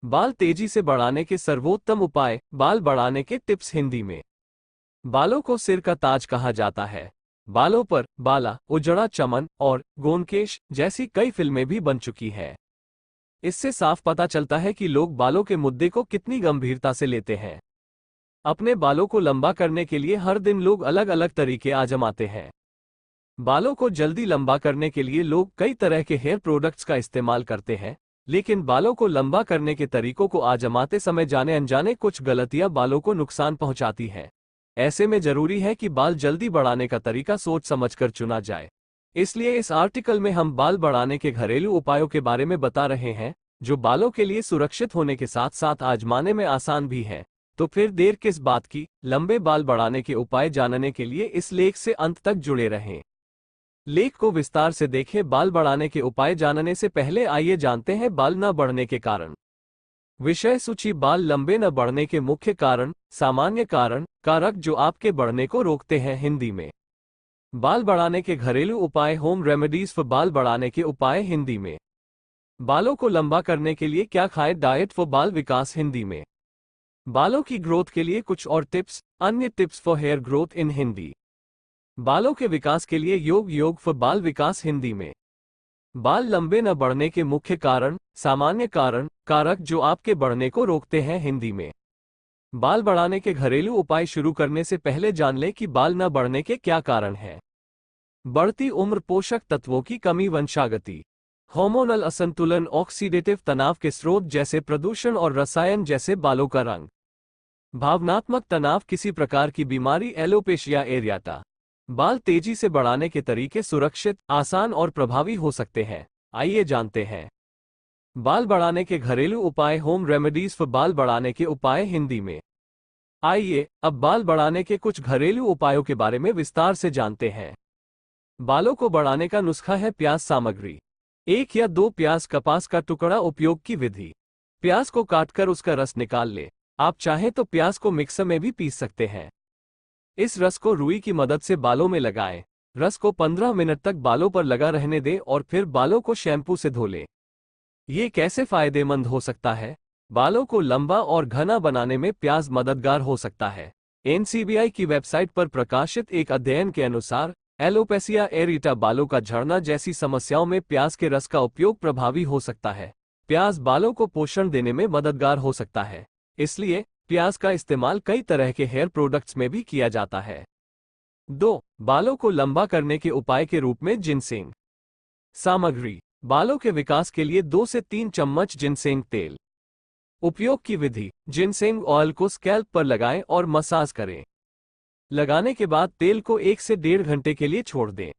बाल तेजी से बढ़ाने के सर्वोत्तम उपाय। बाल बढ़ाने के टिप्स हिंदी में। बालों को सिर का ताज कहा जाता है। बालों पर बाला, उजड़ा चमन और गोंदकेश जैसी कई फिल्में भी बन चुकी हैं। इससे साफ पता चलता है कि लोग बालों के मुद्दे को कितनी गंभीरता से लेते हैं। अपने बालों को लंबा करने के लिए हर दिन लोग अलग अलग तरीके आजमाते हैं। बालों को जल्दी लंबा करने के लिए लोग कई तरह के हेयर प्रोडक्ट्स का इस्तेमाल करते हैं, लेकिन बालों को लंबा करने के तरीकों को आजमाते समय जाने अनजाने कुछ गलतियां बालों को नुकसान पहुंचाती हैं। ऐसे में जरूरी है कि बाल जल्दी बढ़ाने का तरीका सोच समझकर चुना जाए। इसलिए इस आर्टिकल में हम बाल बढ़ाने के घरेलू उपायों के बारे में बता रहे हैं, जो बालों के लिए सुरक्षित होने के साथ साथ आजमाने में आसान भी हैं। तो फिर देर किस बात की, लंबे बाल बढ़ाने के उपाय जानने के लिए इस लेख से अंत तक जुड़े रहें। लेख को विस्तार से देखें। बाल बढ़ाने के उपाय जानने से पहले आइए जानते हैं बाल न बढ़ने के कारण। विषय सूची। बाल लंबे न बढ़ने के मुख्य कारण, सामान्य कारण, कारक जो आपके बढ़ने को रोकते हैं हिंदी में। बाल बढ़ाने के घरेलू उपाय, होम रेमेडीज फॉर बाल बढ़ाने के उपाय हिंदी में। बालों को लंबा करने के लिए क्या खाएं, डाइट फॉर बाल विकास हिंदी में। बालों की ग्रोथ के लिए कुछ और टिप्स, अन्य tips for hair growth in Hindi. बालों के विकास के लिए योग फॉर बाल विकास हिंदी में। बाल लंबे न बढ़ने के मुख्य कारण, सामान्य कारण, कारक जो आपके बढ़ने को रोकते हैं हिंदी में। बाल बढ़ाने के घरेलू उपाय शुरू करने से पहले जान लें कि बाल न बढ़ने के क्या कारण हैं। बढ़ती उम्र, पोषक तत्वों की कमी, वंशागति, हार्मोनल असंतुलन, ऑक्सीडेटिव तनाव के स्रोत जैसे प्रदूषण और रसायन जैसे बालों का रंग, भावनात्मक तनाव, किसी प्रकार की बीमारी, एलोपेशिया एरियाटा। बाल तेजी से बढ़ाने के तरीके सुरक्षित, आसान और प्रभावी हो सकते हैं। आइए जानते हैं बाल बढ़ाने के घरेलू उपाय, होम रेमेडीज फॉर बाल बढ़ाने के उपाय हिंदी में। आइए अब बाल बढ़ाने के कुछ घरेलू उपायों के बारे में विस्तार से जानते हैं। बालों को बढ़ाने का नुस्खा है। प्याज सामग्री। 1 या 2 प्याज, कपास का टुकड़ा। उपयोग की विधि। प्याज को काटकर उसका रस निकाल ले। आप चाहें तो प्याज को मिक्सर में भी पीस सकते हैं। इस रस को रुई की मदद से बालों में लगाएं। रस को 15 मिनट तक बालों पर लगा रहने दें और फिर बालों को शैम्पू से धो लें। ये कैसे फायदेमंद हो सकता है? बालों को लंबा और घना बनाने में प्याज मददगार हो सकता है। एनसीबीआई की वेबसाइट पर प्रकाशित एक अध्ययन के अनुसार एलोपेशिया एरिटा, बालों का झड़ना जैसी समस्याओं में प्याज के रस का उपयोग प्रभावी हो सकता है। प्याज बालों को पोषण देने में मददगार हो सकता है, इसलिए प्याज का इस्तेमाल कई तरह के हेयर प्रोडक्ट्स में भी किया जाता है। 2. बालों को लंबा करने के उपाय के रूप में जिनसेंग। सामग्री। बालों के विकास के लिए 2 से 3 चम्मच जिनसेंग तेल। उपयोग की विधि। जिनसेंग ऑयल को स्कैल्प पर लगाएं और मसाज करें। लगाने के बाद तेल को 1 से 1.5 घंटे के लिए छोड़ दें।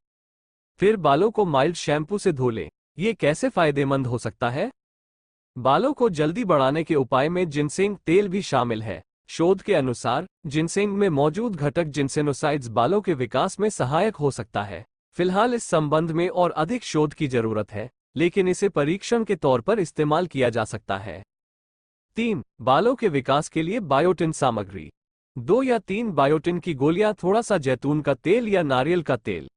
फिर बालों को माइल्ड शैम्पू से धो लें। ये कैसे फायदेमंद हो सकता है? बालों को जल्दी बढ़ाने के उपाय में जिनसेंग तेल भी शामिल है। शोध के अनुसार जिनसेंग में मौजूद घटक जिनसेनोसाइड्स बालों के विकास में सहायक हो सकता है। फिलहाल इस संबंध में और अधिक शोध की जरूरत है, लेकिन इसे परीक्षण के तौर पर इस्तेमाल किया जा सकता है। 3. बालों के विकास के लिए बायोटिन सामग्री। 2 या 3 बायोटिन की गोलियां, थोड़ा सा जैतून का तेल या नारियल का तेल।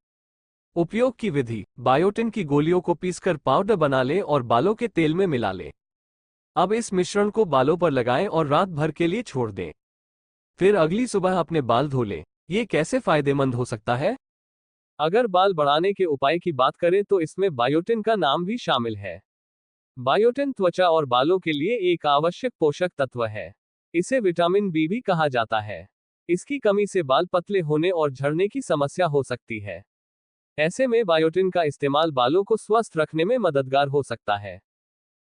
उपयोग की विधि। बायोटिन की गोलियों को पीसकर पाउडर बना लें और बालों के तेल में मिला लें। अब इस मिश्रण को बालों पर लगाएं और रात भर के लिए छोड़ दें। फिर अगली सुबह अपने बाल धो लें। ये कैसे फायदेमंद हो सकता है? अगर बाल बढ़ाने के उपाय की बात करें तो इसमें बायोटिन का नाम भी शामिल है। बायोटिन त्वचा और बालों के लिए एक आवश्यक पोषक तत्व है। इसे विटामिन बी भी कहा जाता है। इसकी कमी से बाल पतले होने और झड़ने की समस्या हो सकती है। ऐसे में बायोटिन का इस्तेमाल बालों को स्वस्थ रखने में मददगार हो सकता है।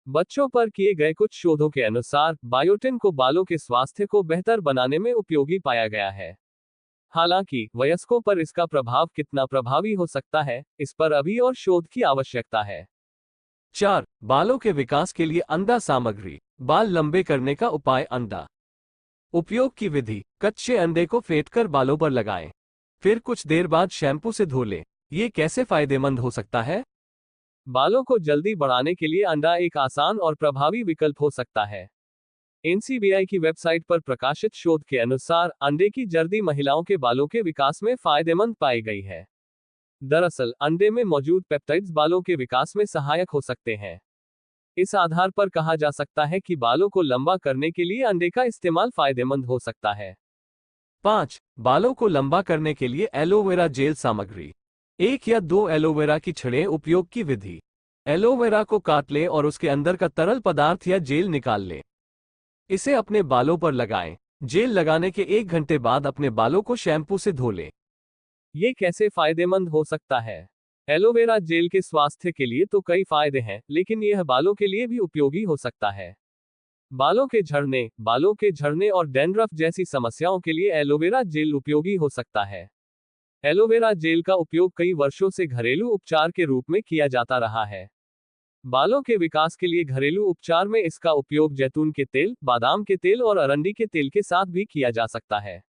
बच्चों पर किए गए कुछ शोधों के अनुसार बायोटिन को बालों के स्वास्थ्य को बेहतर बनाने में उपयोगी पाया गया है। हालांकि वयस्कों पर इसका प्रभाव कितना प्रभावी हो सकता है, इस पर अभी और शोध की आवश्यकता है। 4. बालों के विकास के लिए अंडा सामग्री। बाल लंबे करने का उपाय। अंडा। उपयोग की विधि। कच्चे अंडे को फेंटकर बालों पर लगाएं। फिर कुछ देर बाद शैम्पू से धो लें। ये कैसे फायदेमंद हो सकता है? बालों को जल्दी बढ़ाने के लिए अंडा एक आसान और प्रभावी विकल्प हो सकता है। एनसीबीआई की वेबसाइट पर प्रकाशित शोध के अनुसार अंडे की जर्दी महिलाओं के बालों के विकास में फायदेमंद पाई गई है। दरअसल अंडे में मौजूद पेप्टाइड्स बालों के विकास में सहायक हो सकते हैं। इस आधार पर कहा जा सकता है कि बालों को लंबा करने के लिए अंडे का इस्तेमाल फायदेमंद हो सकता है। 5. बालों को लंबा करने के लिए एलोवेरा जेल सामग्री। 1 या 2 एलोवेरा की छड़ें। उपयोग की विधि। एलोवेरा को काट लें और उसके अंदर का तरल पदार्थ या जेल निकाल लें। इसे अपने बालों पर लगाएं। जेल लगाने के 1 घंटे बाद अपने बालों को शैम्पू से धो लें। ये कैसे फायदेमंद हो सकता है? एलोवेरा जेल के स्वास्थ्य के लिए तो कई फायदे हैं, लेकिन यह बालों के लिए भी उपयोगी हो सकता है। बालों के झड़ने और डैंड्रफ जैसी समस्याओं के लिए एलोवेरा जेल उपयोगी हो सकता है। एलोवेरा जेल का उपयोग कई वर्षों से घरेलू उपचार के रूप में किया जाता रहा है। बालों के विकास के लिए घरेलू उपचार में इसका उपयोग जैतून के तेल, बादाम के तेल और अरंडी के तेल के साथ भी किया जा सकता है।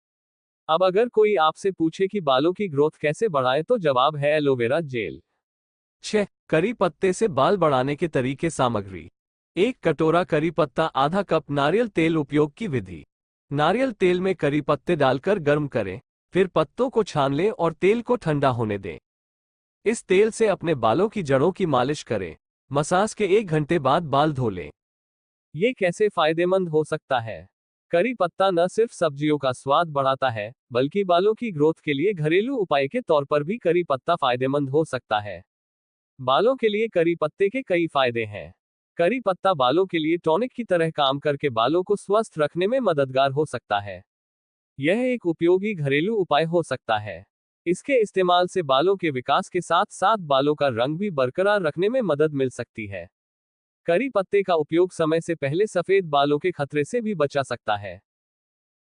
अब अगर कोई आपसे पूछे कि बालों की ग्रोथ कैसे बढ़ाएं, तो जवाब है एलोवेरा जेल। 6. करी पत्ते से बाल बढ़ाने के तरीके सामग्री। 1 कटोरा करी पत्ता, आधा कप नारियल तेल। उपयोग की विधि। नारियल तेल में करी पत्ते डालकर गर्म करें, फिर पत्तों को छान लें और तेल को ठंडा होने दें। इस तेल से अपने बालों की जड़ों की मालिश करें। मसाज के 1 घंटे बाद बाल धो लें। ये कैसे फायदेमंद हो सकता है? करी पत्ता न सिर्फ सब्जियों का स्वाद बढ़ाता है, बल्कि बालों की ग्रोथ के लिए घरेलू उपाय के तौर पर भी करी पत्ता फायदेमंद हो सकता है। बालों के लिए करी पत्ते के कई फायदे हैं। करी पत्ता बालों के लिए टॉनिक की तरह काम करके बालों को स्वस्थ रखने में मददगार हो सकता है। यह एक उपयोगी घरेलू उपाय हो सकता है। इसके इस्तेमाल से बालों के विकास के साथ साथ बालों का रंग भी बरकरार रखने में मदद मिल सकती है। करी पत्ते का उपयोग समय से पहले सफेद बालों के खतरे से भी बचा सकता है।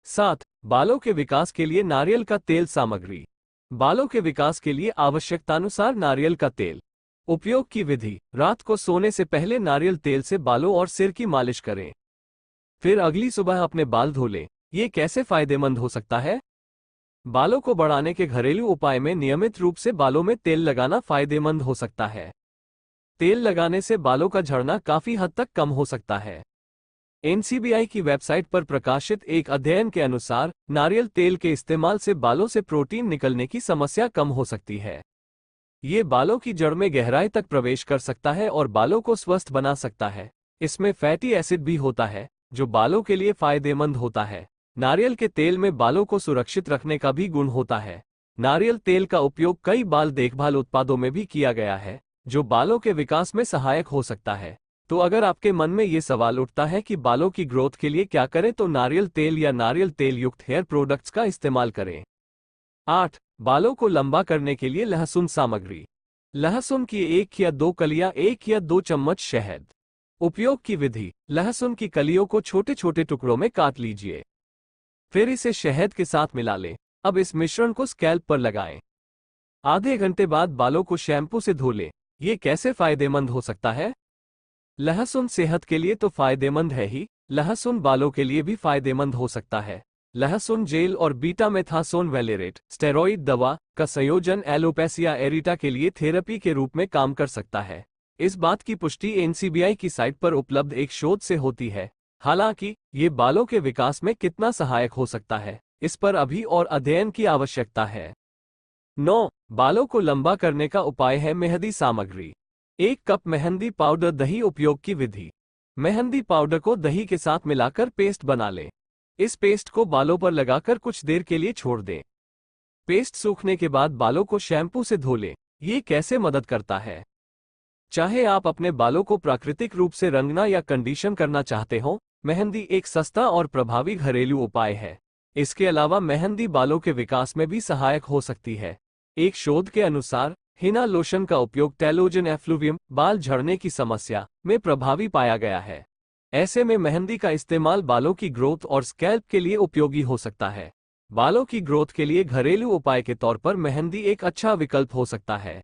7. बालों के विकास के लिए नारियल का तेल सामग्री। बालों के विकास के लिए आवश्यकतानुसार नारियल का तेल। उपयोग की विधि। रात को सोने से पहले नारियल तेल से बालों और सिर की मालिश करें, फिर अगली सुबह अपने बाल धो लें। ये कैसे फायदेमंद हो सकता है? बालों को बढ़ाने के घरेलू उपाय में नियमित रूप से बालों में तेल लगाना फायदेमंद हो सकता है। तेल लगाने से बालों का झड़ना काफी हद तक कम हो सकता है। एनसीबीआई की वेबसाइट पर प्रकाशित एक अध्ययन के अनुसार नारियल तेल के इस्तेमाल से बालों से प्रोटीन निकलने की समस्या कम हो सकती है। ये बालों की जड़ में गहराई तक प्रवेश कर सकता है और बालों को स्वस्थ बना सकता है। इसमें फैटी एसिड भी होता है, जो बालों के लिए फायदेमंद होता है। नारियल के तेल में बालों को सुरक्षित रखने का भी गुण होता है। नारियल तेल का उपयोग कई बाल देखभाल उत्पादों में भी किया गया है, जो बालों के विकास में सहायक हो सकता है। तो अगर आपके मन में ये सवाल उठता है कि बालों की ग्रोथ के लिए क्या करें, तो नारियल तेल या नारियल तेल युक्त हेयर प्रोडक्ट्स का इस्तेमाल करें। 8. बालों को लंबा करने के लिए लहसुन सामग्री। लहसुन की 1 या 2 कलियां, 1 या 2 चम्मच शहद। उपयोग की विधि। लहसुन की कलियों को छोटे छोटे टुकड़ों में काट लीजिए, फिर इसे शहद के साथ मिला लें। अब इस मिश्रण को स्कैल्प पर लगाएं। आधे घंटे बाद बालों को शैम्पू से धो लें। ये कैसे फायदेमंद हो सकता है? लहसुन सेहत के लिए तो फायदेमंद है ही, लहसुन बालों के लिए भी फायदेमंद हो सकता है। लहसुन जेल और बीटा मेथासोन वैलेरेट स्टेरॉइड दवा का संयोजन एलोपेसिया एरिटा के लिए थेरेपी के रूप में काम कर सकता है। इस बात की पुष्टि एनसीबीआई की साइट पर उपलब्ध एक शोध से होती है। हालांकि ये बालों के विकास में कितना सहायक हो सकता है, इस पर अभी और अध्ययन की आवश्यकता है। 9. बालों को लंबा करने का उपाय है मेहंदी सामग्री। 1 कप मेहंदी पाउडर। दही। उपयोग की विधि। मेहंदी पाउडर को दही के साथ मिलाकर पेस्ट बना लें। इस पेस्ट को बालों पर लगाकर कुछ देर के लिए छोड़ दें। पेस्ट सूखने के बाद बालों को शैम्पू से धो लें। ये कैसे मदद करता है? चाहे आप अपने बालों को प्राकृतिक रूप से रंगना या कंडीशन करना चाहते हो, मेहंदी एक सस्ता और प्रभावी घरेलू उपाय है। इसके अलावा मेहंदी बालों के विकास में भी सहायक हो सकती है। एक शोध के अनुसार हिना लोशन का उपयोग टेलोजन एफ्लुवियम बाल झड़ने की समस्या में प्रभावी पाया गया है। ऐसे में मेहंदी का इस्तेमाल बालों की ग्रोथ और स्कैल्प के लिए उपयोगी हो सकता है। बालों की ग्रोथ के लिए घरेलू उपाय के तौर पर मेहंदी एक अच्छा विकल्प हो सकता है।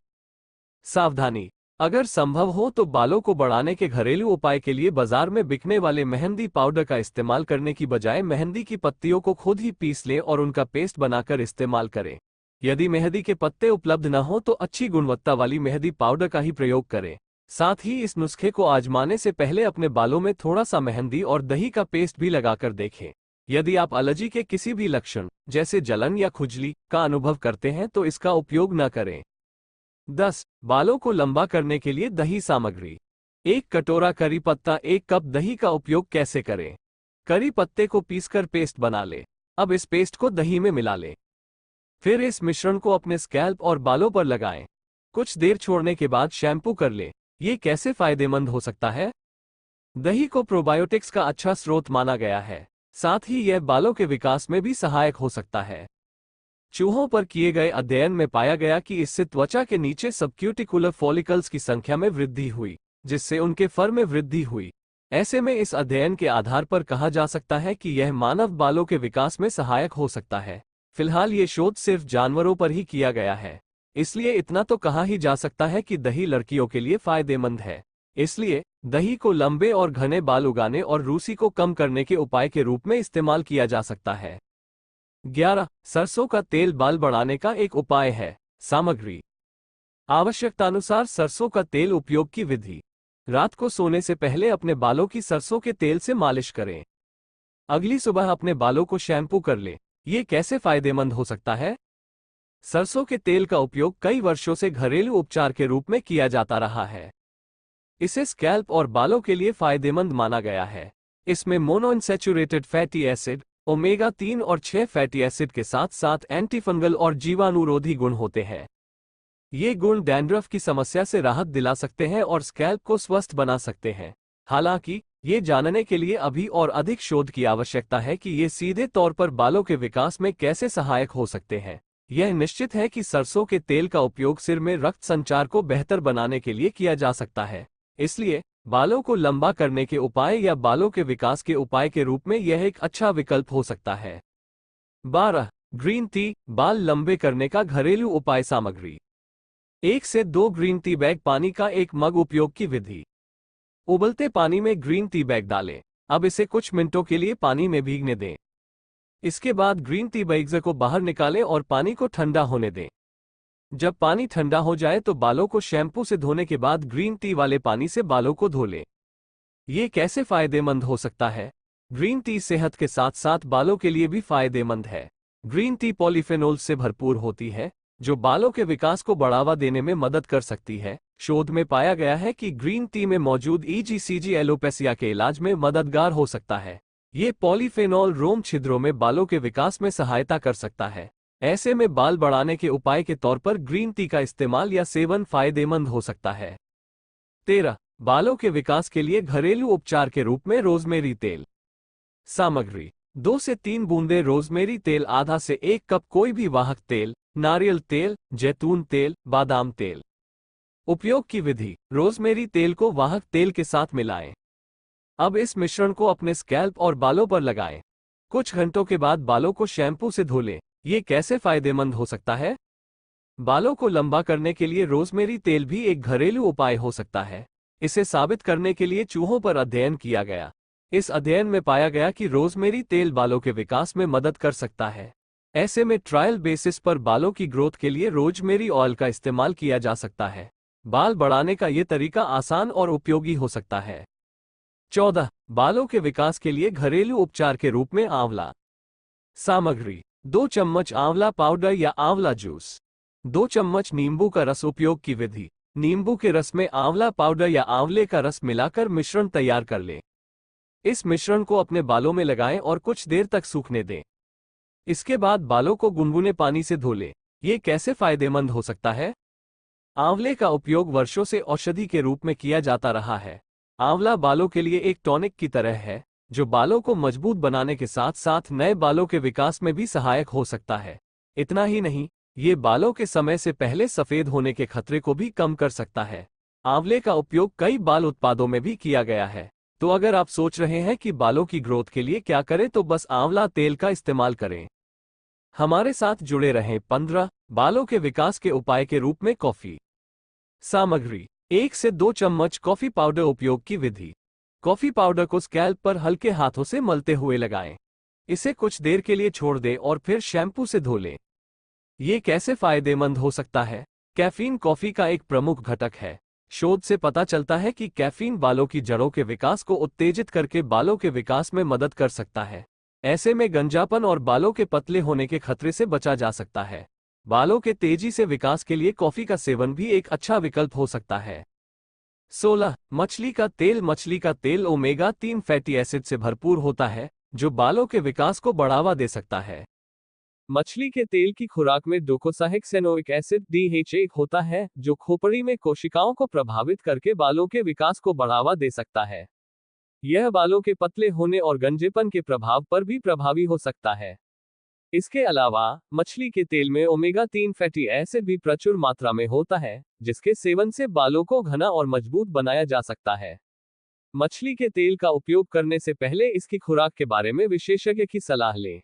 सावधानी। अगर संभव हो तो बालों को बढ़ाने के घरेलू उपाय के लिए बाजार में बिकने वाले मेहंदी पाउडर का इस्तेमाल करने की बजाय मेहंदी की पत्तियों को खुद ही पीस लें और उनका पेस्ट बनाकर इस्तेमाल करें। यदि मेहंदी के पत्ते उपलब्ध न हो तो अच्छी गुणवत्ता वाली मेहंदी पाउडर का ही प्रयोग करें। साथ ही इस नुस्खे को आजमाने से पहले अपने बालों में थोड़ा सा मेहंदी और दही का पेस्ट भी लगाकर देखें। यदि आप एलर्जी के किसी भी लक्षण जैसे जलन या खुजली का अनुभव करते हैं तो इसका उपयोग न करें। 10. बालों को लंबा करने के लिए दही सामग्री। एक कटोरा करी पत्ता, 1 कप दही का उपयोग कैसे करें? करी पत्ते को पीसकर पेस्ट बना ले। अब इस पेस्ट को दही में मिला ले। फिर इस मिश्रण को अपने स्कैल्प और बालों पर लगाएं। कुछ देर छोड़ने के बाद शैम्पू कर ले। ये कैसे फायदेमंद हो सकता है? दही को प्रोबायोटिक्स का अच्छा स्रोत माना गया है, साथ ही यह बालों के विकास में भी सहायक हो सकता है। चूहों पर किए गए अध्ययन में पाया गया कि इससे त्वचा के नीचे सबक्यूटिकुलर फॉलिकल्स की संख्या में वृद्धि हुई, जिससे उनके फर में वृद्धि हुई। ऐसे में इस अध्ययन के आधार पर कहा जा सकता है कि यह मानव बालों के विकास में सहायक हो सकता है। फिलहाल ये शोध सिर्फ जानवरों पर ही किया गया है, इसलिए इतना तो कहा ही जा सकता है कि दही लड़कियों के लिए फायदेमंद है। इसलिए दही को लंबे और घने बाल उगाने और रूसी को कम करने के उपाय के रूप में इस्तेमाल किया जा सकता है। 11. सरसों का तेल बाल बढ़ाने का एक उपाय है। सामग्री। आवश्यकतानुसार सरसों का तेल उपयोग की विधि। रात को सोने से पहले अपने बालों की सरसों के तेल से मालिश करें। अगली सुबह अपने बालों को शैम्पू कर लें। ये कैसे फायदेमंद हो सकता है? सरसों के तेल का उपयोग कई वर्षों से घरेलू उपचार के रूप में किया जाता रहा है। इसे स्कैल्प और बालों के लिए फायदेमंद माना गया है। इसमें मोनोअनसैचुरेटेड फैटी एसिड, ओमेगा 3 और 6 फैटी एसिड के साथ साथ एंटीफंगल और जीवाणुरोधी गुण होते हैं। ये गुण डैंड्रफ की समस्या से राहत दिला सकते हैं और स्कैल्प को स्वस्थ बना सकते हैं। हालांकि ये जानने के लिए अभी और अधिक शोध की आवश्यकता है कि ये सीधे तौर पर बालों के विकास में कैसे सहायक हो सकते हैं। यह निश्चित है कि सरसों के तेल का उपयोग सिर में रक्त संचार को बेहतर बनाने के लिए किया जा सकता है। इसलिए बालों को लंबा करने के उपाय या बालों के विकास के उपाय के रूप में यह एक अच्छा विकल्प हो सकता है। 12. ग्रीन टी बाल लंबे करने का घरेलू उपाय। सामग्री। 1 से 2 ग्रीन टी बैग पानी का 1 मग। उपयोग की विधि। उबलते पानी में ग्रीन टी बैग डालें। अब इसे कुछ मिनटों के लिए पानी में भीगने दें। इसके बाद ग्रीन टी बैग्स को बाहर निकालें और पानी को ठंडा होने दें। जब पानी ठंडा हो जाए तो बालों को शैम्पू से धोने के बाद ग्रीन टी वाले पानी से बालों को धो लें। ये कैसे फायदेमंद हो सकता है? ग्रीन टी सेहत के साथ साथ बालों के लिए भी फायदेमंद है। ग्रीन टी पॉलीफेनोल से भरपूर होती है, जो बालों के विकास को बढ़ावा देने में मदद कर सकती है। शोध में पाया गया है कि ग्रीन टी में मौजूद ईजीसीजी एलोपेसिया के इलाज में मददगार हो सकता है। ये पॉलीफेनॉल रोम छिद्रों में बालों के विकास में सहायता कर सकता है। ऐसे में बाल बढ़ाने के उपाय के तौर पर ग्रीन टी का इस्तेमाल या सेवन फायदेमंद हो सकता है। 13. बालों के विकास के लिए घरेलू उपचार के रूप में रोजमेरी तेल। सामग्री। 2 से 3 बूंदे रोजमेरी तेल, आधा से 1 कप कोई भी वाहक तेल, नारियल तेल, जैतून तेल, बादाम तेल। उपयोग की विधि। रोजमेरी तेल को वाहक तेल के साथ मिलाएं। अब इस मिश्रण को अपने स्कैल्प और बालों पर लगाएं। कुछ घंटों के बाद बालों को शैम्पू से धो लें। ये कैसे फायदेमंद हो सकता है? बालों को लंबा करने के लिए रोजमेरी तेल भी एक घरेलू उपाय हो सकता है। इसे साबित करने के लिए चूहों पर अध्ययन किया गया। इस अध्ययन में पाया गया कि रोजमेरी तेल बालों के विकास में मदद कर सकता है। ऐसे में ट्रायल बेसिस पर बालों की ग्रोथ के लिए रोजमेरी ऑयल का इस्तेमाल किया जा सकता है। बाल बढ़ाने का ये तरीका आसान और उपयोगी हो सकता है। 14. बालों के विकास के लिए घरेलू उपचार के रूप में आंवला। सामग्री। 2 चम्मच आंवला पाउडर या आंवला जूस। 2 चम्मच नींबू का रस। उपयोग की विधि। नींबू के रस में आंवला पाउडर या आंवले का रस मिलाकर मिश्रण तैयार कर लें। इस मिश्रण को अपने बालों में लगाएं और कुछ देर तक सूखने दें। इसके बाद बालों को गुनगुने पानी से धो लें। ये कैसे फायदेमंद हो सकता है? आंवले का उपयोग वर्षों से औषधि के रूप में किया जाता रहा है। आंवला बालों के लिए एक टॉनिक की तरह है, जो बालों को मजबूत बनाने के साथ साथ नए बालों के विकास में भी सहायक हो सकता है। इतना ही नहीं, ये बालों के समय से पहले सफेद होने के खतरे को भी कम कर सकता है। आंवले का उपयोग कई बाल उत्पादों में भी किया गया है। तो अगर आप सोच रहे हैं कि बालों की ग्रोथ के लिए क्या करें, तो बस आंवला तेल का इस्तेमाल करें। हमारे साथ जुड़े रहें। 15. बालों के विकास के उपाय के रूप में कॉफी। सामग्री। 1 से 2 चम्मच कॉफी पाउडर। उपयोग की विधि। कॉफी पाउडर को स्कैल्प पर हल्के हाथों से मलते हुए लगाएं। इसे कुछ देर के लिए छोड़ दें और फिर शैम्पू से धो लें। ये कैसे फायदेमंद हो सकता है? कैफीन कॉफी का एक प्रमुख घटक है। शोध से पता चलता है कि कैफीन बालों की जड़ों के विकास को उत्तेजित करके बालों के विकास में मदद कर सकता है। ऐसे में गंजापन और बालों के पतले होने के खतरे से बचा जा सकता है। बालों के तेजी से विकास के लिए कॉफी का सेवन भी एक अच्छा विकल्प हो सकता है। 16. मछली का तेल। मछली का तेल ओमेगा 3 फैटी एसिड से भरपूर होता है, जो बालों के विकास को बढ़ावा दे सकता है। मछली के तेल की खुराक में डोकोसाहेक्सेनोइक एसिड DHA होता है, जो खोपड़ी में कोशिकाओं को प्रभावित करके बालों के विकास को बढ़ावा दे सकता है। यह बालों के पतले होने और गंजेपन के प्रभाव पर भी प्रभावी हो सकता है। इसके अलावा मछली के तेल में ओमेगा 3 फैटी एसिड भी प्रचुर मात्रा में होता है, जिसके सेवन से बालों को घना और मजबूत बनाया जा सकता है। मछली के तेल का उपयोग करने से पहले इसकी खुराक के बारे में विशेषज्ञ की सलाह लें।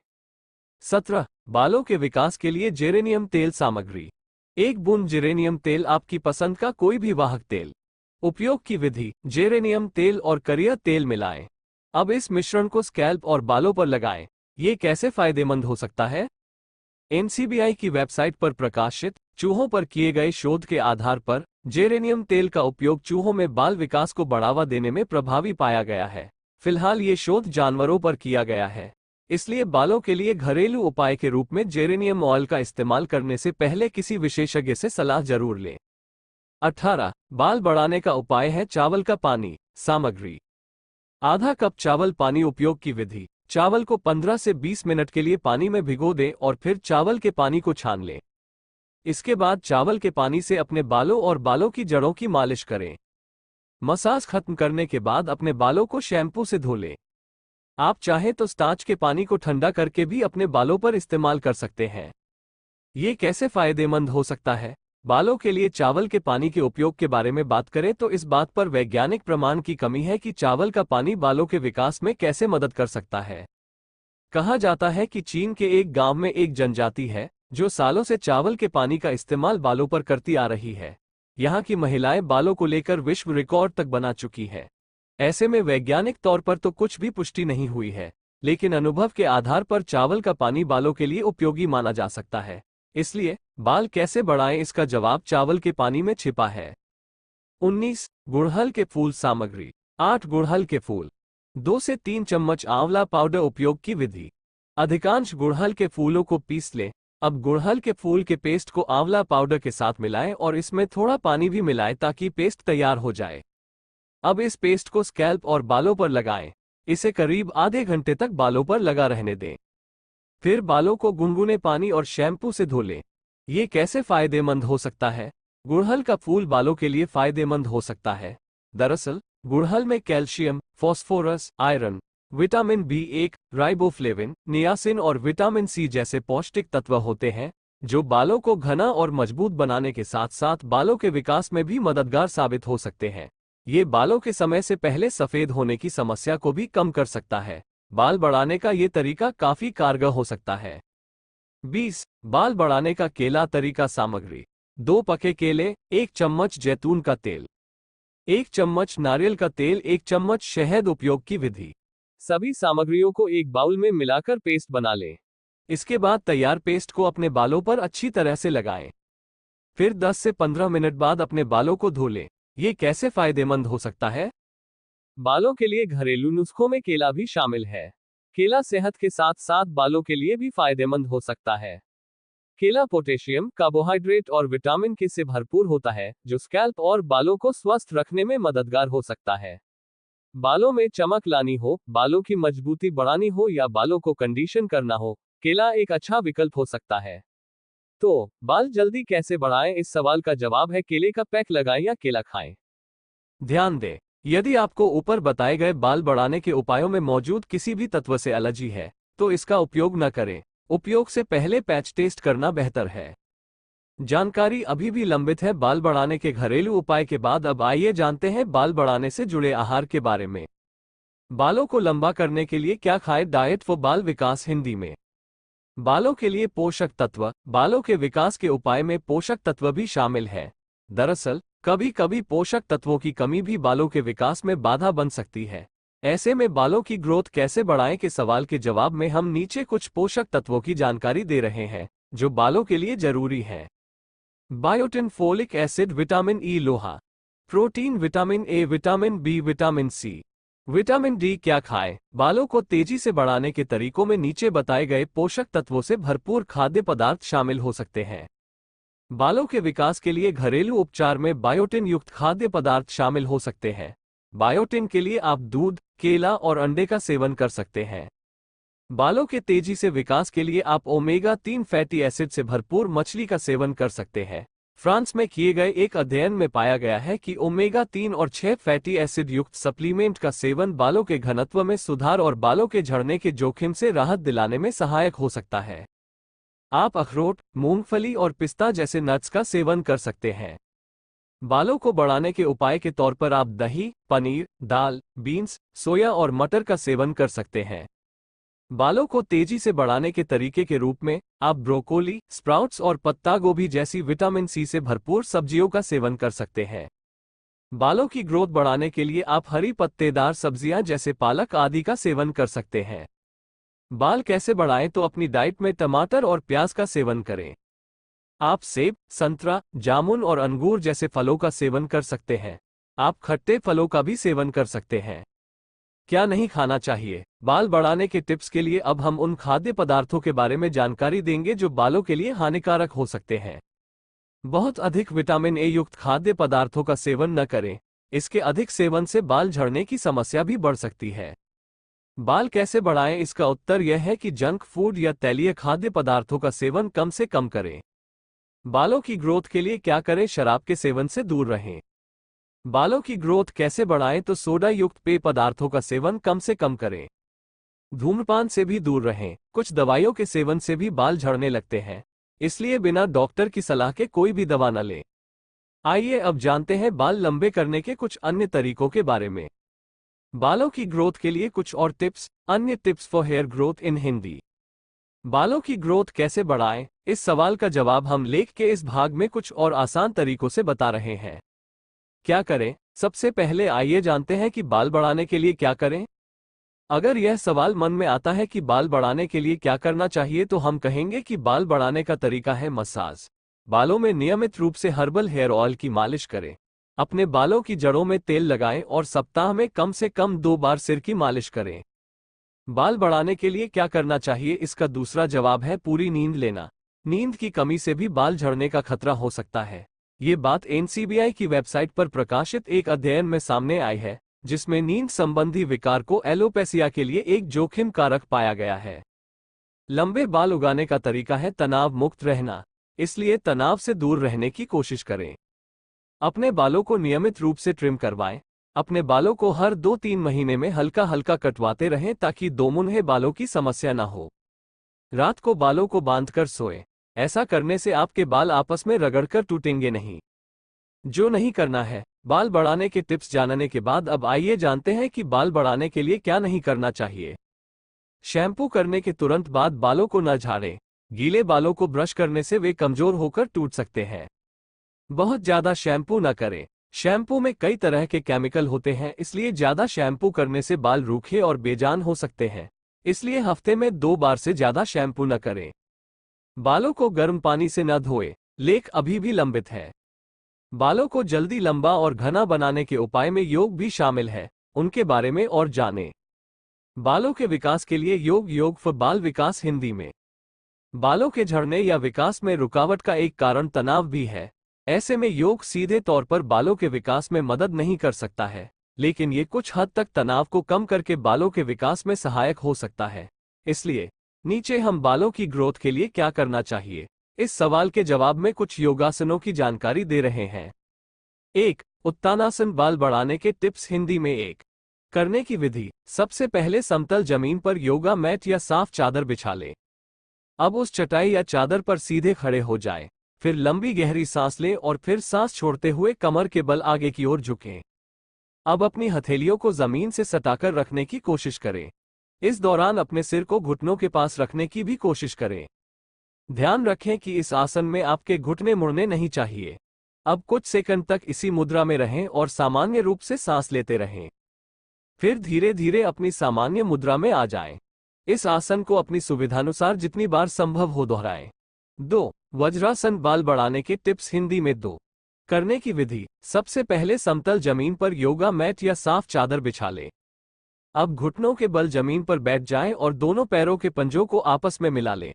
17. बालों के विकास के लिए जेरेनियम तेल सामग्री। एक बूंद जेरेनियम तेल आपकी पसंद का कोई भी वाहक तेल। उपयोग की विधि: जेरेनियम तेल और करिया तेल मिलाएं। अब इस मिश्रण को स्कैल्प और बालों पर लगाएं। ये कैसे फायदेमंद हो सकता है? NCBI की वेबसाइट पर प्रकाशित चूहों पर किए गए शोध के आधार पर जेरेनियम तेल का उपयोग चूहों में बाल विकास को बढ़ावा देने में प्रभावी पाया गया है। फिलहाल ये शोध जानवरों पर किया गया है, इसलिए बालों के लिए घरेलू उपाय के रूप में जेरेनियम ऑयल का इस्तेमाल करने से पहले किसी विशेषज्ञ से सलाह जरूर लें। 18. बाल बढ़ाने का उपाय है चावल का पानी। सामग्री: आधा कप चावल पानी। उपयोग की विधि: चावल को 15 से 20 मिनट के लिए पानी में भिगो दें और फिर चावल के पानी को छान लें। इसके बाद चावल के पानी से अपने बालों और बालों की जड़ों की मालिश करें। मसाज खत्म करने के बाद अपने बालों को शैम्पू से धो लें। आप चाहें तो स्टार्च के पानी को ठंडा करके भी अपने बालों पर इस्तेमाल कर सकते हैं। ये कैसे फायदेमंद हो सकता है? बालों के लिए चावल के पानी के उपयोग के बारे में बात करें तो इस बात पर वैज्ञानिक प्रमाण की कमी है कि चावल का पानी बालों के विकास में कैसे मदद कर सकता है। कहा जाता है कि चीन के एक गांव में एक जनजाति है जो सालों से चावल के पानी का इस्तेमाल बालों पर करती आ रही है। यहाँ की महिलाएं बालों को लेकर विश्व रिकॉर्ड तक बना चुकी है। ऐसे में वैज्ञानिक तौर पर तो कुछ भी पुष्टि नहीं हुई है, लेकिन अनुभव के आधार पर चावल का पानी बालों के लिए उपयोगी माना जा सकता है। इसलिए बाल कैसे बढ़ाएं, इसका जवाब चावल के पानी में छिपा है। 19. गुड़हल के फूल सामग्री। 8 गुड़हल के फूल। 2 से 3 चम्मच आंवला पाउडर। उपयोग की विधि: अधिकांश गुड़हल के फूलों को पीस लें। अब गुड़हल के फूल के पेस्ट को आंवला पाउडर के साथ मिलाएं और इसमें थोड़ा पानी भी मिलाएं ताकि पेस्ट तैयार हो जाए। अब इस पेस्ट को स्कैल्प और बालों पर लगाएं। इसे करीब आधे घंटे तक बालों पर लगा रहने दें। फिर बालों को गुनगुने पानी और शैम्पू से धो लें। ये कैसे फायदेमंद हो सकता है? गुड़हल का फूल बालों के लिए फायदेमंद हो सकता है। दरअसल गुड़हल में calcium, phosphorus, iron, vitamin B1, riboflavin, niacin और विटामिन C जैसे पौष्टिक तत्व होते हैं, जो बालों को घना और मजबूत बनाने के साथ साथ बालों के विकास में भी मददगार साबित हो सकते हैं। ये बालों के समय से पहले सफेद होने की समस्या को भी कम कर सकता है। बाल बढ़ाने का ये तरीका काफी कारगर हो सकता है। 20. बाल बढ़ाने का केला तरीका सामग्री: 2 पके केले, 1 चम्मच जैतून का तेल, 1 चम्मच नारियल का तेल, 1 चम्मच शहद। उपयोग की विधि: सभी सामग्रियों को एक बाउल में मिलाकर पेस्ट बना लें। इसके बाद तैयार पेस्ट को अपने बालों पर अच्छी तरह से लगाएं। फिर 10 से 15 मिनट बाद अपने बालों को धो लें। ये कैसे फायदेमंद हो सकता है? बालों के लिए घरेलू नुस्खों में केला भी शामिल है। केला सेहत के साथ साथ बालों के लिए भी फायदेमंद हो सकता है। केला पोटेशियम, कार्बोहाइड्रेट और विटामिन के से भरपूर होता है, जो स्कैल्प और बालों को स्वस्थ रखने में मददगार हो सकता है। बालों में चमक लानी हो, बालों की मजबूती बढ़ानी हो या बालों को कंडीशन करना हो, केला एक अच्छा विकल्प हो सकता है। तो बाल जल्दी कैसे बढ़ाएं? इस सवाल का जवाब है केले का पैक लगाएं या केला खाएं। ध्यान दें, यदि आपको ऊपर बताए गए बाल बढ़ाने के उपायों में मौजूद किसी भी तत्व से एलर्जी है, तो इसका उपयोग न करें। उपयोग से पहले पैच टेस्ट करना बेहतर है। जानकारी अभी भी लंबित है। बाल बढ़ाने के घरेलू उपाय के बाद अब आइए जानते हैं बाल बढ़ाने से जुड़े आहार के बारे में। बालों को लंबा करने के लिए क्या खाएं? डाइट फॉर बाल विकास हिंदी में। बालों के लिए पोषक तत्व। बालों के विकास के उपाय में पोषक तत्व भी शामिल है। दरअसल कभी कभी पोषक तत्वों की कमी भी बालों के विकास में बाधा बन सकती है। ऐसे में बालों की ग्रोथ कैसे बढ़ाएं के सवाल के जवाब में हम नीचे कुछ पोषक तत्वों की जानकारी दे रहे हैं जो बालों के लिए जरूरी है। Biotin, folic acid, vitamin E, लोहा, protein, vitamin A, vitamin B, vitamin C, vitamin D। क्या खाएं? बालों को तेजी से बढ़ाने के तरीकों में नीचे बताए गए पोषक तत्वों से भरपूर खाद्य पदार्थ शामिल हो सकते हैं। बालों के विकास के लिए घरेलू उपचार में बायोटिन युक्त खाद्य पदार्थ शामिल हो सकते हैं। बायोटिन के लिए आप दूध, केला और अंडे का सेवन कर सकते हैं। बालों के तेजी से विकास के लिए आप ओमेगा 3 फैटी एसिड से भरपूर मछली का सेवन कर सकते हैं। फ्रांस में किए गए एक अध्ययन में पाया गया है कि ओमेगा 3 और 6 फैटी एसिड युक्त सप्लीमेंट का सेवन बालों के घनत्व में सुधार और बालों के झड़ने के जोखिम से राहत दिलाने में सहायक हो सकता है। आप अखरोट, मूंगफली और पिस्ता जैसे नट्स का सेवन कर सकते हैं। बालों को बढ़ाने के उपाय के तौर पर आप दही, पनीर, दाल, बीन्स, सोया और मटर का सेवन कर सकते हैं। बालों को तेजी से बढ़ाने के तरीके के रूप में आप ब्रोकोली, स्प्राउट्स और पत्ता गोभी जैसी विटामिन सी से भरपूर सब्जियों का सेवन कर सकते हैं। बालों की ग्रोथ बढ़ाने के लिए आप हरी पत्तेदार सब्जियां जैसे पालक आदि का सेवन कर सकते हैं। बाल कैसे बढ़ाएं तो अपनी डाइट में टमाटर और प्याज का सेवन करें। आप सेब, संतरा, जामुन और अंगूर जैसे फलों का सेवन कर सकते हैं। आप खट्टे फलों का भी सेवन कर सकते हैं। क्या नहीं खाना चाहिए? बाल बढ़ाने के टिप्स के लिए अब हम उन खाद्य पदार्थों के बारे में जानकारी देंगे जो बालों के लिए हानिकारक हो सकते हैं। बहुत अधिक विटामिन ए युक्त खाद्य पदार्थों का सेवन न करें। इसके अधिक सेवन से बाल झड़ने की समस्या भी बढ़ सकती है। बाल कैसे बढ़ाएं? इसका उत्तर यह है कि जंक फूड या तैलीय खाद्य पदार्थों का सेवन कम से कम करें। बालों की ग्रोथ के लिए क्या करें? शराब के सेवन से दूर रहें। बालों की ग्रोथ कैसे बढ़ाएं तो सोडा युक्त पेय पदार्थों का सेवन कम से कम करें। धूम्रपान से भी दूर रहें। कुछ दवाइयों के सेवन से भी बाल झड़ने लगते हैं, इसलिए बिना डॉक्टर की सलाह के कोई भी दवा न लें। आइए अब जानते हैं बाल लंबे करने के कुछ अन्य तरीकों के बारे में। बालों की ग्रोथ के लिए कुछ और टिप्स। अन्य tips for hair growth in Hindi. बालों की ग्रोथ कैसे बढ़ाएं? इस सवाल का जवाब हम लेख के इस भाग में कुछ और आसान तरीकों से बता रहे हैं। क्या करें? सबसे पहले आइए जानते हैं कि बाल बढ़ाने के लिए क्या करें। अगर यह सवाल मन में आता है कि बाल बढ़ाने के लिए क्या करना चाहिए तो हम कहेंगे कि बाल बढ़ाने का तरीका है मसाज। बालों में नियमित रूप से हर्बल हेयर ऑयल की मालिश करें। अपने बालों की जड़ों में तेल लगाएं और सप्ताह में कम से कम 2 बार सिर की मालिश करें। बाल बढ़ाने के लिए क्या करना चाहिए? इसका दूसरा जवाब है पूरी नींद लेना। नींद की कमी से भी बाल झड़ने का खतरा हो सकता है। ये बात एनसीबीआई की वेबसाइट पर प्रकाशित एक अध्ययन में सामने आई है, जिसमें नींद संबंधी विकार को एलोपेसिया के लिए एक जोखिम कारक पाया गया है। लंबे बाल उगाने का तरीका है तनाव मुक्त रहना, इसलिए तनाव से दूर रहने की कोशिश करें। अपने बालों को नियमित रूप से ट्रिम करवाएं। अपने बालों को हर 2-3 महीने में हल्का हल्का कटवाते रहें ताकि दोमुंहे बालों की समस्या न हो। रात को बालों को बांधकर सोएं। ऐसा करने से आपके बाल आपस में रगड़कर टूटेंगे नहीं। जो नहीं करना है। बाल बढ़ाने के टिप्स जानने के बाद अब आइए जानते हैं कि बाल बढ़ाने के लिए क्या नहीं करना चाहिए। शैम्पू करने के तुरंत बाद बालों को न झाड़ें। गीले बालों को ब्रश करने से वे कमजोर होकर टूट सकते हैं। बहुत ज्यादा शैम्पू न करें। शैम्पू में कई तरह के केमिकल होते हैं, इसलिए ज्यादा शैम्पू करने से बाल रूखे और बेजान हो सकते हैं। इसलिए हफ्ते में 2 बार से ज्यादा शैम्पू न करें। बालों को गर्म पानी से न धोएं। लेख अभी भी लंबित है। बालों को जल्दी लंबा और घना बनाने के उपाय में योग भी शामिल है। उनके बारे में और जानें। बालों के विकास के लिए योग फॉर बाल विकास हिंदी में। बालों के झड़ने या विकास में रुकावट का एक कारण तनाव भी है। ऐसे में योग सीधे तौर पर बालों के विकास में मदद नहीं कर सकता है, लेकिन ये कुछ हद तक तनाव को कम करके बालों के विकास में सहायक हो सकता है। इसलिए नीचे हम बालों की ग्रोथ के लिए क्या करना चाहिए, इस सवाल के जवाब में कुछ योगासनों की जानकारी दे रहे हैं। 1. उत्तानासन बाल बढ़ाने के टिप्स हिंदी में 1. करने की विधि। सबसे पहले समतल जमीन पर योगा मैट या साफ चादर बिछा लें। अब उस चटाई या चादर पर सीधे खड़े हो जाएं। फिर लंबी गहरी सांस लें और फिर सांस छोड़ते हुए कमर के बल आगे की ओर झुकें। अब अपनी हथेलियों को जमीन से सटाकर रखने की कोशिश करें। इस दौरान अपने सिर को घुटनों के पास रखने की भी कोशिश करें। ध्यान रखें कि इस आसन में आपके घुटने मुड़ने नहीं चाहिए। अब कुछ सेकंड तक इसी मुद्रा में रहें और सामान्य रूप से सांस लेते रहें। फिर धीरे धीरे अपनी सामान्य मुद्रा में आ जाएं। इस आसन को अपनी सुविधानुसार जितनी बार संभव हो दोहराएं। 2. वज्रासन बाल बढ़ाने के टिप्स हिंदी में 2. करने की विधि। सबसे पहले समतल जमीन पर योगा मैट या साफ चादर बिछा लें। अब घुटनों के बल जमीन पर बैठ जाएं और दोनों पैरों के पंजों को आपस में मिला लें।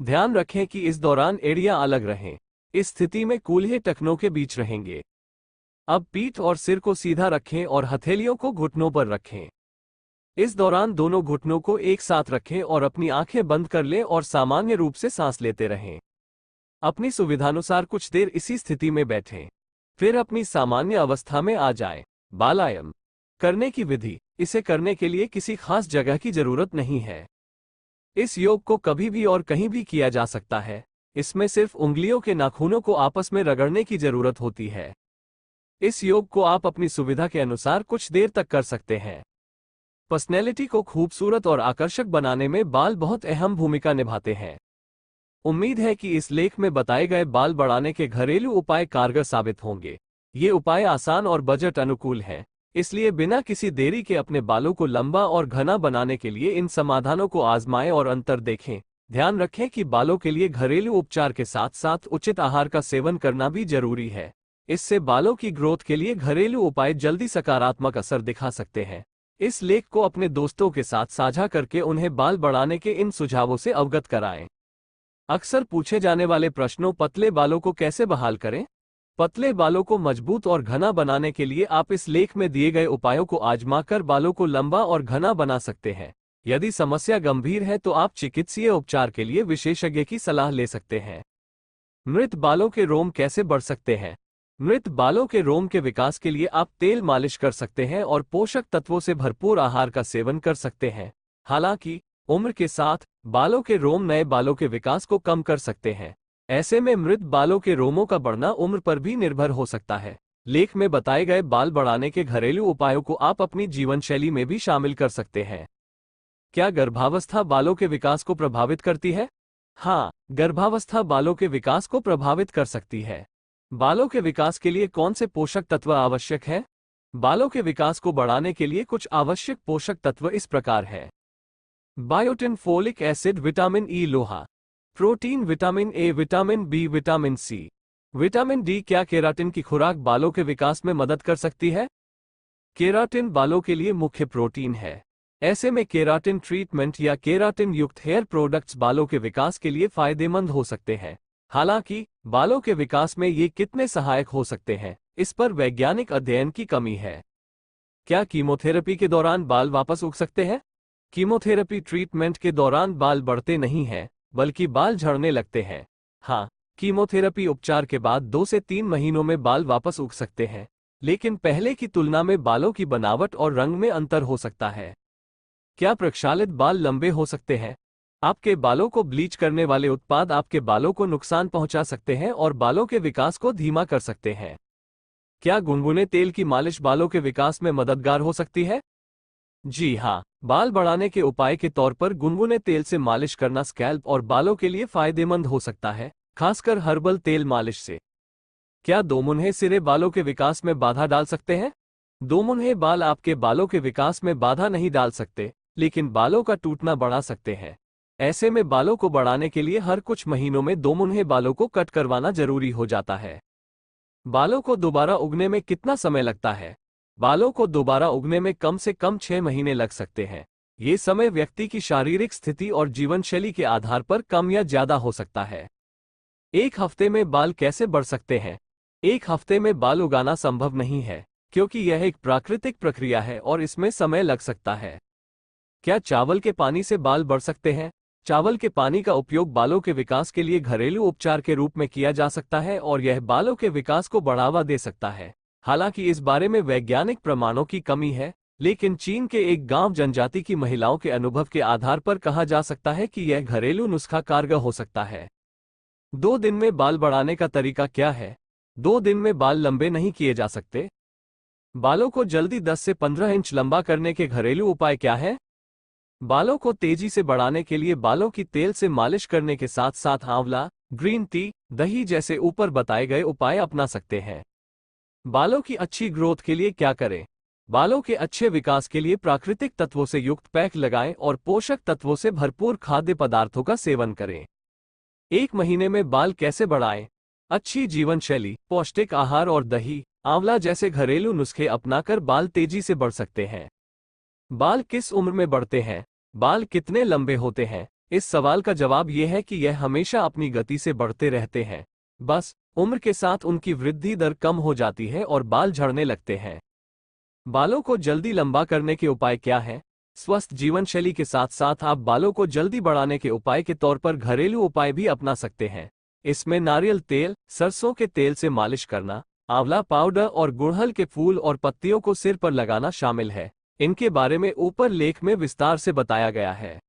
ध्यान रखें कि इस दौरान एड़ियां अलग रहें। इस स्थिति में कूल्हे टखनों के बीच रहेंगे। अब पीठ और सिर को सीधा रखें और हथेलियों को घुटनों पर रखें। इस दौरान दोनों घुटनों को एक साथ रखें और अपनी आंखें बंद कर लें और सामान्य रूप से सांस लेते रहें। अपनी सुविधानुसार कुछ देर इसी स्थिति में बैठें, फिर अपनी सामान्य अवस्था में आ जाएं। बालायाम करने की विधि। इसे करने के लिए किसी खास जगह की जरूरत नहीं है। इस योग को कभी भी और कहीं भी किया जा सकता है। इसमें सिर्फ उंगलियों के नाखूनों को आपस में रगड़ने की जरूरत होती है। इस योग को आप अपनी सुविधा के अनुसार कुछ देर तक कर सकते हैं। पर्सनैलिटी को खूबसूरत और आकर्षक बनाने में बाल बहुत अहम भूमिका निभाते हैं। उम्मीद है कि इस लेख में बताए गए बाल बढ़ाने के घरेलू उपाय कारगर साबित होंगे। ये उपाय आसान और बजट अनुकूल हैं, इसलिए बिना किसी देरी के अपने बालों को लंबा और घना बनाने के लिए इन समाधानों को आजमाएं और अंतर देखें। ध्यान रखें कि बालों के लिए घरेलू उपचार के साथ साथ उचित आहार का सेवन करना भी जरूरी है। इससे बालों की ग्रोथ के लिए घरेलू उपाय जल्दी सकारात्मक असर दिखा सकते हैं। इस लेख को अपने दोस्तों के साथ साझा करके उन्हें बाल बढ़ाने के इन सुझावों से अवगत कराएं। अक्सर पूछे जाने वाले प्रश्नों: पतले बालों को कैसे बहाल करें? पतले बालों को मजबूत और घना बनाने के लिए आप इस लेख में दिए गए उपायों को आजमाकर बालों को लंबा और घना बना सकते हैं। यदि समस्या गंभीर है तो आप चिकित्सीय उपचार के लिए विशेषज्ञ की सलाह ले सकते हैं। मृत बालों के रोम कैसे बढ़ सकते हैं? मृत बालों के रोम के विकास के लिए आप तेल मालिश कर सकते हैं और पोषक तत्वों से भरपूर आहार का सेवन कर सकते हैं। हालांकि उम्र के साथ बालों के रोम नए बालों के विकास को कम कर सकते हैं। ऐसे में मृत बालों के रोमों का बढ़ना उम्र पर भी निर्भर हो सकता है। लेख में बताए गए बाल बढ़ाने के घरेलू उपायों को आप अपनी जीवनशैली में भी शामिल कर सकते हैं। क्या गर्भावस्था बालों के विकास को प्रभावित करती है? हाँ, गर्भावस्था बालों के विकास को प्रभावित कर सकती है। बालों के विकास के लिए कौन से पोषक तत्व आवश्यक हैं? बालों के विकास को बढ़ाने के लिए कुछ आवश्यक पोषक तत्व इस प्रकार है: biotin, folic acid, vitamin E, लोहा, protein, vitamin A, vitamin B, vitamin C, vitamin D. क्या केराटिन की खुराक बालों के विकास में मदद कर सकती है? केराटिन बालों के लिए मुख्य प्रोटीन है। ऐसे में केराटिन ट्रीटमेंट या केराटिन युक्त हेयर प्रोडक्ट्स बालों के विकास के लिए फायदेमंद हो सकते हैं। हालांकि बालों के विकास में ये कितने सहायक हो सकते हैं, इस पर वैज्ञानिक अध्ययन की कमी है। क्या कीमोथेरेपी के दौरान बाल वापस उग सकते हैं? कीमोथेरेपी ट्रीटमेंट के दौरान बाल बढ़ते नहीं हैं, बल्कि बाल झड़ने लगते हैं। हाँ, कीमोथेरेपी उपचार के बाद 2 से 3 महीनों में बाल वापस उग सकते हैं, लेकिन पहले की तुलना में बालों की बनावट और रंग में अंतर हो सकता है। क्या प्रक्षालित बाल लंबे हो सकते हैं? आपके बालों को ब्लीच करने वाले उत्पाद आपके बालों को नुकसान पहुंचा सकते हैं और बालों के विकास को धीमा कर सकते हैं। क्या गुनगुने तेल की मालिश बालों के विकास में मददगार हो सकती है? जी हाँ, बाल बढ़ाने के उपाय के तौर पर गुनगुने तेल से मालिश करना स्कैल्प और बालों के लिए फायदेमंद हो सकता है, खासकर हर्बल तेल मालिश से। क्या दोमुन्हे सिरे बालों के विकास में बाधा डाल सकते हैं? दोमुन्हे बाल आपके बालों के विकास में बाधा नहीं डाल सकते, लेकिन बालों का टूटना बढ़ा सकते हैं। ऐसे में बालों को बढ़ाने के लिए हर कुछ महीनों में दोमुन्हे बालों को कट करवाना जरूरी हो जाता है। बालों को दोबारा उगने में कितना समय लगता है? बालों को दोबारा उगने में कम से कम 6 महीने लग सकते हैं। ये समय व्यक्ति की शारीरिक स्थिति और जीवनशैली के आधार पर कम या ज्यादा हो सकता है। 1 हफ्ते में बाल कैसे बढ़ सकते हैं? 1 हफ्ते में बाल उगाना संभव नहीं है, क्योंकि यह एक प्राकृतिक प्रक्रिया है और इसमें समय लग सकता है। क्या चावल के पानी से बाल बढ़ सकते हैं? चावल के पानी का उपयोग बालों के विकास के लिए घरेलू उपचार के रूप में किया जा सकता है और यह बालों के विकास को बढ़ावा दे सकता है। हालांकि इस बारे में वैज्ञानिक प्रमाणों की कमी है, लेकिन चीन के एक गांव जनजाति की महिलाओं के अनुभव के आधार पर कहा जा सकता है कि यह घरेलू नुस्खा कारगर हो सकता है। 2 दिन में बाल बढ़ाने का तरीका क्या है? 2 दिन में बाल लंबे नहीं किए जा सकते। बालों को जल्दी 10 से 15 इंच लंबा करने के घरेलू उपाय क्या है? बालों को तेजी से बढ़ाने के लिए बालों की तेल से मालिश करने के साथ साथ आंवला, ग्रीन टी, दही जैसे ऊपर बताए गए उपाय अपना सकते हैं। बालों की अच्छी ग्रोथ के लिए क्या करें? बालों के अच्छे विकास के लिए प्राकृतिक तत्वों से युक्त पैक लगाएं और पोषक तत्वों से भरपूर खाद्य पदार्थों का सेवन करें। 1 महीने में बाल कैसे बढ़ाएं? अच्छी जीवन शैली, पौष्टिक आहार और दही, आंवला जैसे घरेलू नुस्खे अपनाकर बाल तेजी से बढ़ सकते हैं। बाल किस उम्र में बढ़ते हैं? बाल कितने लंबे होते हैं? इस सवाल का जवाब यह है कि यह हमेशा अपनी गति से बढ़ते रहते हैं। बस उम्र के साथ उनकी वृद्धि दर कम हो जाती है और बाल झड़ने लगते हैं। बालों को जल्दी लंबा करने के उपाय क्या हैं? स्वस्थ जीवन शैली के साथ साथ आप बालों को जल्दी बढ़ाने के उपाय के तौर पर घरेलू उपाय भी अपना सकते हैं। इसमें नारियल तेल, सरसों के तेल से मालिश करना, आंवला पाउडर और गुड़हल के फूल और पत्तियों को सिर पर लगाना शामिल है। इनके बारे में ऊपर लेख में विस्तार से बताया गया है।